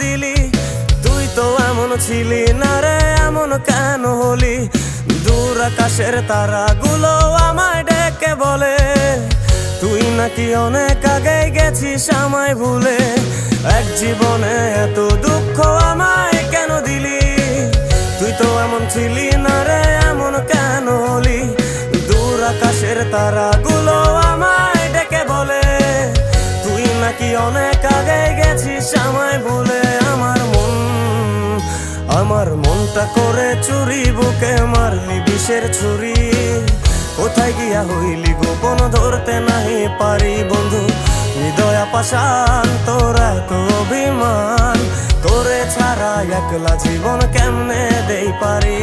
দিলি? তুই তো এমন ছিলি না রে, এমন কেন হলি? দূর আকাশের তারাগুলো আমায় ডেকে বলে তুই নাকি অনেক আগে গেছিস আমায় ভুলে। এক জীবনে এত দুঃখ আমায় কেন দিলি? তুই তো এমন ছিলি না রে, এমন কেন হলি? দূর আকাশের তারাগুলো আমায় ডেকে বলে তুই নাকি অনেক আগে গেছিস আমায় ভুলে। আমার মনটা করে চুরি, বুকে মারলি বিষের ছুরি। কোথায় গিয়া হইলি গোপন ধরতে নাহি পারি বন্ধু। হৃদয় পাষাণ তোর এত অভিমান, তোরে ছাড়া একলা জীবন কেমনে দেই পারি।